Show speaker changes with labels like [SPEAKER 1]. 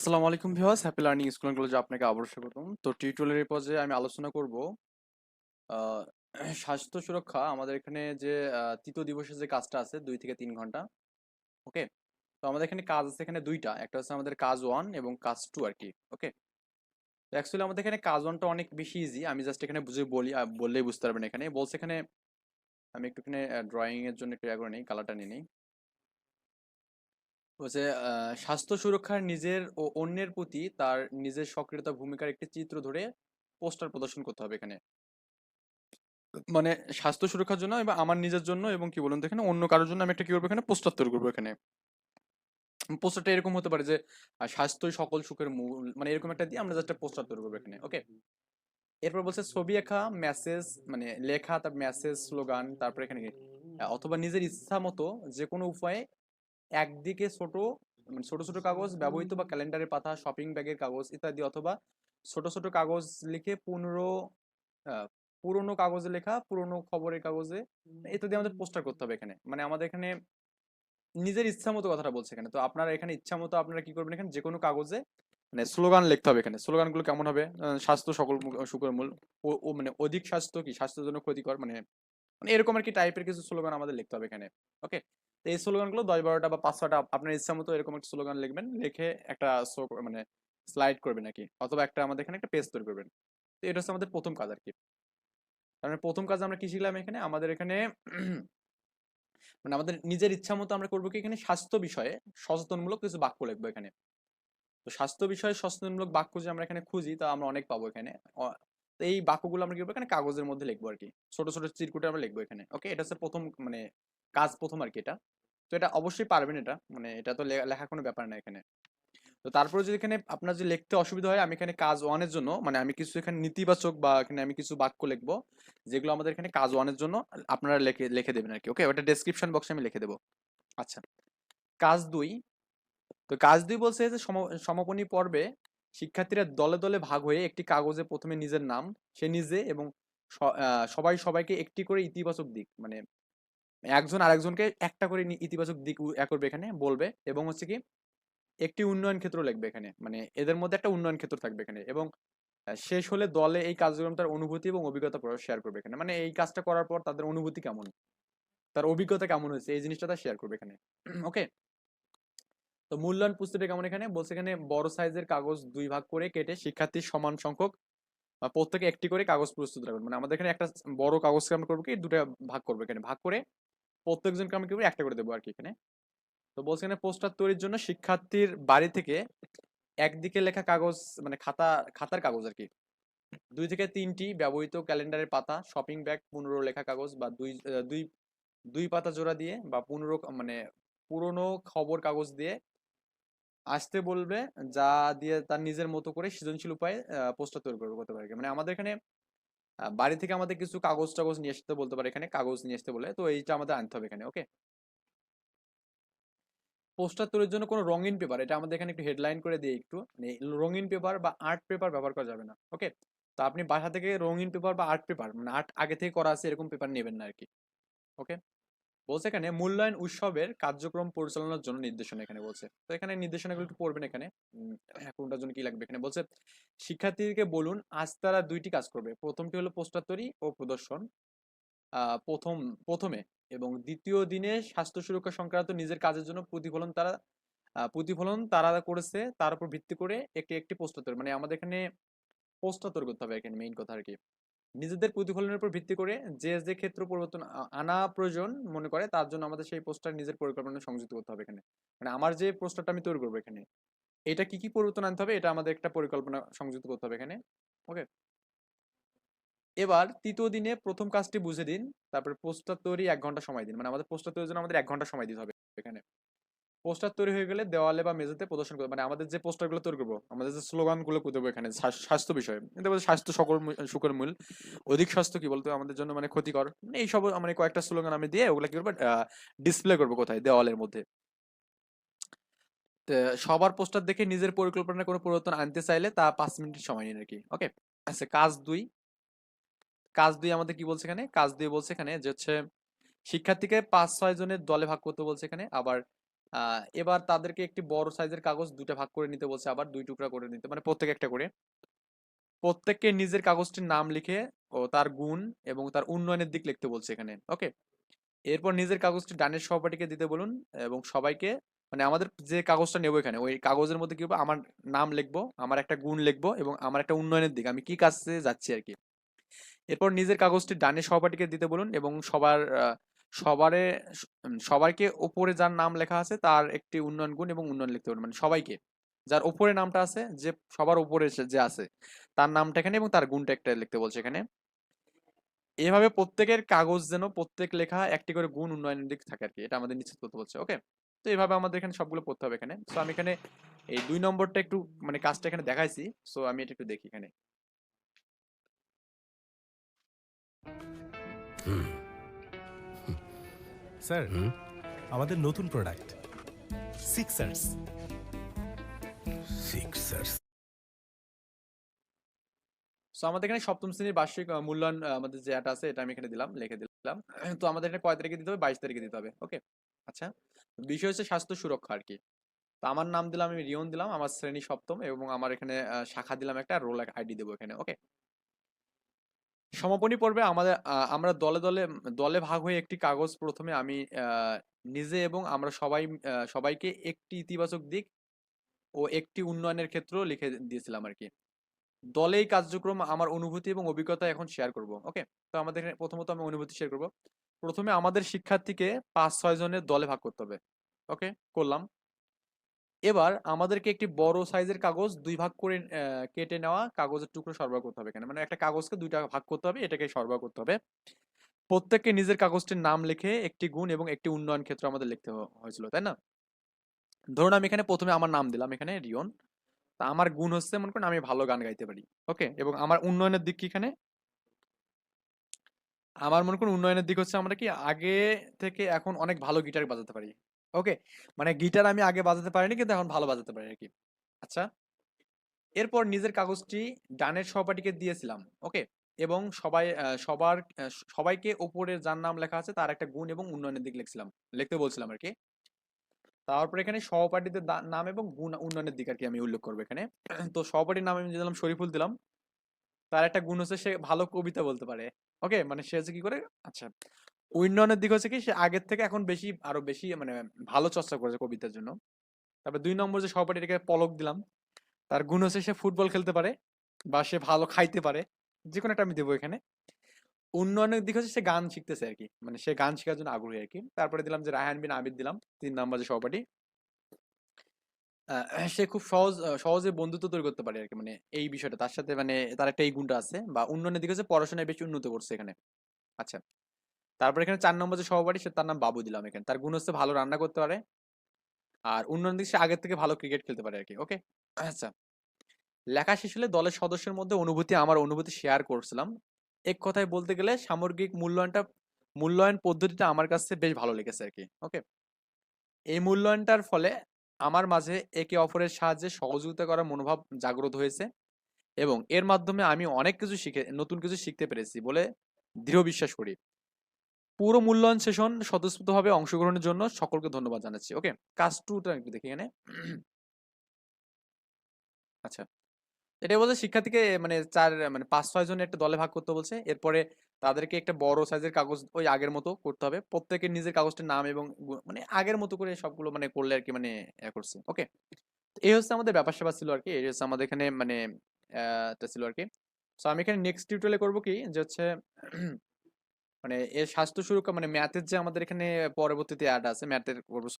[SPEAKER 1] আসসালামু আলাইকুম viewers, happy learning school and কলেজে আপনাকে আবারও স্বাগতম। তো টিউটোরিয়ালের পর্যায়ে আমি আলোচনা করব আহ, স্বাস্থ্য সুরক্ষা। আমাদের এখানে যে তৃতীয় দিবসের যে কাজটা আছে 2 থেকে 3 ঘন্টা। ওকে, তো আমাদের এখানে কাজ আছে এখানে দুইটা, একটা হচ্ছে আমাদের কাজ 1 এবং কাজ 2 আর কি। ওকে, তো অ্যাকচুয়ালি আমাদের এখানে কাজ 1টা অনেক বেশি ইজি, আমি জাস্ট এখানে বুঝে বলি, বললেই বুঝতে পারবেন। এখানে বলছে, এখানে আমি একটু এখানে ড্রয়িং এর জন্য একটু করে নিই, কালারটা নিয়ে নিই। হচ্ছে স্বাস্থ্য সুরক্ষার নিজের ও অন্যের প্রতি তার নিজের সক্রিয়তা ভূমিকার একটি চিত্র ধরে পোস্টার প্রদর্শন করতে হবে এখানে। মানে স্বাস্থ্য সুরক্ষার জন্য এবং আমার নিজের জন্য এবং কি বলুন তো এখানে অন্য কারোর জন্য আমি একটা কি করবো, এখানে পোস্টার তৈরি করবো। এখানে পোস্টারটা এরকম হতে পারে যে স্বাস্থ্যই সকল সুখের মূল, মানে এরকম একটা দিয়ে আমরা জাস্ট পোস্টার তৈরি করবো এখানে। ওকে, এরপর বলছে ছবি আঁকা, মেসেজ, মানে লেখা, তার মেসেজ, স্লোগান, তারপরে এখানে কি অথবা নিজের ইচ্ছা মতো যে কোনো উপায়ে একদিকে ছোট, মানে ছোট ছোট কাগজ ব্যবহৃত বা ক্যালেন্ডারের পাতা, শপিং ব্যাগের কাগজ ইত্যাদি, অথবা ছোট ছোট কাগজ লিখে আহ, পুরোনো কাগজে লেখা, পুরোনো খবরের কাগজে ইত্যাদি আমাদের পোস্টার করতে হবে এখানে। মানে আমাদের এখানে নিজের ইচ্ছা মতো কথাটা বলছে এখানে। তো আপনারা এখানে ইচ্ছা মতো আপনারা কি করবেন, এখানে যে কোনো কাগজে মানে স্লোগান লিখতে হবে। এখানে স্লোগানগুলো কেমন হবে? স্বাস্থ্য সকল সুখের মূল, ও মানে অধিক স্বাস্থ্য কি স্বাস্থ্যের জন্য ক্ষতিকর, মানে মানে এরকম আর কি টাইপের কিছু স্লোগান আমাদের লিখতে হবে এখানে। ওকে, তো এই স্লোগানগুলো 10-12টা বা 5-6টা আপনার ইচ্ছা মতো এরকম একটা স্লোগান লিখবেন, লিখে একটা মানে স্লাইড করবেন নাকি, অথবা একটা আমাদের এখানে একটা পেজ তৈরি করবেন। তো এটা হচ্ছে আমাদের প্রথম কাজ আর কি। কারণ প্রথম কাজ আমরা কি শিখলাম এখানে, আমাদের এখানে মানে আমাদের নিজের ইচ্ছা মতো আমরা করবো কি, এখানে স্বাস্থ্য বিষয়ে সচেতনমূলক কিছু বাক্য লিখবো এখানে। তো স্বাস্থ্য বিষয়ে সচেতনমূলক বাক্য যে আমরা এখানে খুঁজি, তা আমরা অনেক পাবো এখানে। তো এই বাক্যগুলো আমরা কি করবো, এখানে কাগজের মধ্যে লিখবো আর কি, ছোট ছোট চিরকুটে আমরা লিখবো এখানে। ওকে, এটা হচ্ছে প্রথম মানে কাজ প্রথম আর কি এটা। তো এটা অবশ্যই পারবেন, এটা মানে এটা তো লেখা কোনো ব্যাপার না এখানে। তো তারপরে যদি এখানে আপনার যে লিখতে অসুবিধা হয়, আমি এখানে কাজ 1-এর জন্য মানে আমি কিছু এখানে নেতিবাচক বা এখানে আমি কিছু বাক্য লিখবো, যেগুলো আমাদের এখানে কাজ 1-এর জন্য আপনারা লিখে লিখে দেবেন আর কি। ওকে, ওটা ডেসক্রিপশন বক্সে আমি লিখে দেবো। আচ্ছা, কাজ 2। তো কাজ 2 বলছে যে সমাপনী পর্বে শিক্ষার্থীরা দলে দলে ভাগ হয়ে একটি কাগজে প্রথমে নিজের নাম, সে নিজে এবং সবাই সবাইকে একটি করে ইতিবাচক দিক, মানে একজন আরেকজনকে একটা করে ইতিবাচক দিক করবে এখানে বলবে, এবং হচ্ছে কি একটি উন্নয়ন ক্ষেত্র লিখবে এখানে, মানে এদের মধ্যে একটা উন্নয়ন ক্ষেত্র থাকবে এখানে। এবং শেষ হলে দলে এই কার্যক্রমটার অনুভূতি এবং অভিজ্ঞতা শেয়ার করবে এখানে, মানে এই কাজটা করার পর তাদের অনুভূতি কেমন, তার অভিজ্ঞতা কেমন হয়েছে, এই জিনিসটা শেয়ার করবে এখানে। ওকে, তো মূল্যায়ন পুস্তিটা কেমন এখানে বলছে, এখানে বড় সাইজের কাগজ 2 ভাগ করে কেটে শিক্ষার্থীর সমান সংখ্যক প্রত্যেকে একটি করে কাগজ প্রস্তুত রাখবেন। মানে আমাদের এখানে একটা বড় কাগজকে আমরা করবো কি, দুটো ভাগ করবো এখানে, ভাগ করে প্রত্যেকজনকে আমরা কি করবো, একটা করে দেবো আর কি এখানে। তো বলছে এখানে পোস্টার তৈরির জন্য শিক্ষার্থীর বাড়ি থেকে একদিকে লেখা কাগজ, মানে খাতার কাগজ আর কি, 2 থেকে 3টি ব্যবহৃত ক্যালেন্ডারের পাতা, শপিং ব্যাগ, 15 লেখা কাগজ বা দুই দুই পাতা জোড়া দিয়ে বা 15 মানে পুরনো খবর কাগজ দিয়ে আসতে বলবে, যা দিয়ে তার নিজের মতো করে সৃজনশীল উপায়ে পোস্টার তৈরি করতে পারে। মানে আমাদের এখানে বাড়ি থেকে আমাদের কিছু কাগজ টাগজ নিয়ে আসতে বলতে পারে, এখানে কাগজ নিয়ে আসতে বলে, তো এইটা আমাদের আনতে হবে এখানে। ওকে, পোস্টার তৈরির জন্য কোনো রঙিন পেপার, এটা আমাদের এখানে একটু হেডলাইন করে দিই একটু, মানে রঙিন পেপার বা আর্ট পেপার ব্যবহার করা যাবে না। ওকে, তো আপনি বাসা থেকে রঙিন পেপার বা আর্ট পেপার, মানে আর্ট আগে থেকে করা আছে এরকম পেপার নেবেন না আর কি। ওকে, বলছে এখানে মূল্যায়ন উৎসবের কার্যক্রম পরিচালনার জন্য নির্দেশনা এখানে বলছে। তো এখানে নির্দেশনাগুলো একটু পড়বেন এখানে। কোনটার জন্য কি লাগবে এখানে বলছে, শিক্ষার্থীদেরকে বলুন আজ তারা 2টি কাজ করবে। প্রথমটি হলো পোস্টার তৈরি ও প্রদর্শন প্রথমে, এবং দ্বিতীয় দিনে স্বাস্থ্য সুরক্ষা সংক্রান্ত নিজের কাজের জন্য প্রতিফলন তারা করেছে, তার উপর ভিত্তি করে একটি একটি পোস্টার তৈরি, মানে আমাদের এখানে পোস্টার তৈরি করতে হবে এখানে, মেইন কথা আর কি। নিজেদের প্রতিফলনের উপর ভিত্তি করে যে যে ক্ষেত্র পরিবর্তন আনা প্রয়োজন মনে করে, তার জন্য আমাদের সেই পোস্টার নিজের পরিকল্পনা সংযুক্ত করতে হবে এখানে। মানে আমার যে পোস্টারটা আমি তৈরি করবো এখানে, এটা কি কি পরিবর্তন আনতে হবে, এটা আমাদের একটা পরিকল্পনা সংযুক্ত করতে হবে এখানে। ওকে, এবার তৃতীয় দিনে প্রথম কাজটি বুঝে দিন, তারপরে পোস্টার তৈরি 1 ঘন্টা সময় দিন। মানে আমাদের পোস্টার তৈরির জন্য আমাদের 1 ঘন্টা সময় দিতে হবে এখানে। পোস্টার তৈরি হয়ে গেলে দেওয়ালে বা মেঝেতে প্রদর্শন করবো, মানে আমাদের যে পোস্টার গুলো তৈরি করবো, আমাদের যে স্লোগান গুলো দেবো এখানে স্বাস্থ্য বিষয়ে, দেখবো স্বাস্থ্য সকল সুখের মূল, অধিক স্বাস্থ্য কি বলতো আমাদের জন্য মানে ক্ষতিকর, মানে এইসব মানে কয়েকটা স্লোগান আমি দিয়ে ওগুলা কি করবো, ডিসপ্লে করবো কোথায়, দেওয়ালের মধ্যে। তো সবার পোস্টার দেখে নিজের পরিকল্পনার কোনো পরিবর্তন আনতে চাইলে তা 5 মিনিট সময় নিন আর কি। ওকে, আচ্ছা, কাজ 2 আমাদের কি বলছে এখানে, কাজ 2 বলছে এখানে যে হচ্ছে শিক্ষার্থীকে 5-6 জনের দলে ভাগ করতে বলছে এখানে। আবার এবার তাদেরকে একটি বড় সাইজের কাগজ দুইটা ভাগ করে নিতে বলছে, আবার দুই টুকরা করে নিতে, মানে প্রত্যেক একটা করে। প্রত্যেককে নিজের কাগজটির নাম লিখে ও তার গুণ এবং তার উন্নয়নের দিক লিখতে বলছে এখানে। ওকে, এরপর নিজের কাগজটি ডানের সহপাঠীকে দিতে বলুন এবং সবাইকে, মানে আমাদের যে কাগজটা নেবো এখানে ওই কাগজের মধ্যে কি হবে, আমার নাম লিখবো, আমার একটা গুণ লিখবো এবং আমার একটা উন্নয়নের দিক, আমি কি কাজে যাচ্ছি আর কি। এরপর নিজের কাগজটি ডানের সহপাঠীকে দিতে বলুন এবং সবারে সবাইকে ওপরে যার নাম লেখা আছে তার একটি উন্নয়ন গুণ এবং উন্নয়ন লিখতে বলুন, মানে সবাইকে যার উপরে নামটা আছে, যে সবার উপরে যে আছে তার নামটা এখানে এবং তার গুণটা একটা লিখতে বলছে এখানে। এভাবে প্রত্যেকের কাগজ যেন প্রত্যেক লেখা একটি করে গুণ উন্নয়নের দিক থাকে আর কি, এটা আমাদের নিশ্চিত করতে বলছে। ওকে, তো এইভাবে আমাদের এখানে সবগুলো পড়তে হবে এখানে। সো আমি এখানে এই 2 নম্বরটা একটু মানে কাজটা এখানে দেখাইছি, সো আমি এটা একটু দেখি এখানে।
[SPEAKER 2] স্যার, আমাদের নতুন প্রোডাক্ট সিক্সার্স।
[SPEAKER 3] সিক্সার্স।
[SPEAKER 1] সো আমাদের এখানে সপ্তম শ্রেণীর বার্ষিক মূল্যায়ন আমাদের যে এটা আছে এটা আমি এখানে দিলাম, লিখে দিলাম। তো আমাদের এখানে কয় তারিখে দিতে হবে, 22 তারিখে দিতে হবে। ওকে, আচ্ছা, বিষয় হচ্ছে স্বাস্থ্য সুরক্ষা আর কি। তো আমার নাম দিলাম, আমি রিয়ন দিলাম, আমার শ্রেণী সপ্তম এবং আমার এখানে শাখা দিলাম একটা, রোল আইডি দেবো এখানে। ওকে, সমাপনী পর্বে আমাদের আমরা দলে দলে দলে ভাগ হয়ে একটি কাগজ প্রথমে আমি নিজে এবং আমরা সবাইকে একটি ইতিবাচক দিক ও একটি উন্নয়নের ক্ষেত্র লিখে দিয়েছিলাম আর কি। দলে এই কার্যক্রম আমার অনুভূতি এবং অভিজ্ঞতা এখন শেয়ার করব। ওকে, তো আমাদের এখানে প্রথমত আমি অনুভূতি শেয়ার করব। প্রথমে আমাদের শিক্ষার্থীকে 5-6 জনের দলে ভাগ করতে হবে। ওকে, করলাম। এবার আমাদেরকে একটি বড় সাইজের কাগজ দুই ভাগ করে কেটে নেওয়া কাগজের টুকরো সরবরাহ করতে হবে এখানে, মানে একটা কাগজকে দুইটা ভাগ করতে হবে, এটাকে সরবরাহ করতে হবে। প্রত্যেককে নিজের কাগজটির নাম লিখে একটি গুণ এবং একটি উন্নয়ন ক্ষেত্র আমাদের লিখতে হয়েছিল, তাই না? ধরুন আমি এখানে প্রথমে আমার নাম দিলাম এখানে রিয়ন। তা আমার গুণ হচ্ছে মনে করেন আমি ভালো গান গাইতে পারি। ওকে, এবং আমার উন্নয়নের দিক কি এখানে, আমার মনে করুন উন্নয়নের দিক হচ্ছে আমরা কি আগে থেকে এখন অনেক ভালো গিটার বাজাতে পারি। ওকে, মানে গিটার আমি আগে বাজাতে পারিনি কিন্তু এখন ভালো বাজাতে পারি আর কি। আচ্ছা, এরপর নিজের কাগজটি ডানের সহপাঠীকে দিয়েছিলাম। ওকে, এবং সবাইকে ওপরে যার নাম লেখা আছে তার একটা গুণ এবং উন্নয়নের দিক লিখতে বলছিলাম আর কি। তারপর এখানে সহপাঠীদের নাম এবং গুণ উন্নয়নের দিক আর কি আমি উল্লেখ করবো এখানে। তো সহপাঠীর নাম আমি দিলাম শরীফুল দিলাম, তার একটা গুণ হচ্ছে সে ভালো কবিতা বলতে পারে। ওকে, মানে সে হচ্ছে কি করে, আচ্ছা, উন্নয়নের দিক হচ্ছে কি সে আগের থেকে এখন আরো বেশি মানে ভালো চর্চা করেছে কবিতার জন্য। তারপর 2 নম্বর যে সহপাঠীটাকে পলক দিলাম, তার গুণ হচ্ছে সে ফুটবল খেলতে পারে বা সে ভালো খাইতে পারে, যে কোনো একটা আমি দেবো এখানে। উন্নয়নের দিক হচ্ছে সে গান শিখতেছে আর কি, মানে সে গান শেখার জন্য আগ্রহী আর কি। তারপরে দিলাম যে রায়হান বিন আবিদ দিলাম 3 নম্বর যে সহপাঠী, সে খুব সহজে বন্ধুত্ব তৈরি করতে পারে আর কি, মানে এই বিষয়টা তার সাথে, মানে তার একটা এই গুণটা আছে। বা উন্নয়নের দিকে হচ্ছে পড়াশোনায় বেশি উন্নত করছে এখানে। আচ্ছা, তারপর এখানে 4 নম্বর যে সহপাঠী সে তার নাম বাবু দিলাম এখানে, তার গুণ হচ্ছে ভালো রান্না করতে পারে আর উন্নয়নের দিকে সে আগের থেকে ভালো ক্রিকেট খেলতে পারে আর কি। ওকে, আচ্ছা, লেখা শেষ হলে দলের সদস্যের মধ্যে আমার অনুভূতি শেয়ার করছিলাম। এক কথায় বলতে গেলে সামগ্রিক মূল্যায়ন পদ্ধতিটা আমার কাছে বেশ ভালো লেগেছে আর কি। ওকে, এই মূল্যায়নটার ফলে আমার মাঝে একে অপরের সাহায্যে সহযোগিতা করার মনোভাব জাগ্রত হয়েছে এবং এর মাধ্যমে আমি অনেক কিছু নতুন কিছু শিখতে পেরেছি বলে দৃঢ় বিশ্বাস করি। পুরো মূল্যায়ন সেশন স্বতঃস্ফূর্তভাবে অংশগ্রহণের জন্য সকলকে ধন্যবাদ জানাচ্ছি। ওকে, কাজ টুটা একটু দেখি এখানে। আচ্ছা, এটা বলছে শিক্ষার্থীকে মানে 5-6 জনের একটা দলে ভাগ করতে বলছে। এরপরে তাদেরকে একটা বড় সাইজের কাগজ ওই আগের মতো করতে হবে, প্রত্যেকের নিজের কাগজটির নাম এবং মানে আগের মতো করে সবগুলো মানে করলে আর কি, মানে করছে। ওকে, এই হচ্ছে আমাদের ব্যাপার স্যাপার ছিল আর কি, এই হচ্ছে আমাদের এখানে মানে এটা ছিল আর কি। সো আমি এখানে নেক্সট টিউটোরিয়ালে করবো কি যে হচ্ছে মানে এর স্বাস্থ্য সুরক্ষা মানে ম্যাথের যে আমাদের এখানে পরবর্তীতে অ্যাড আছে ম্যাথের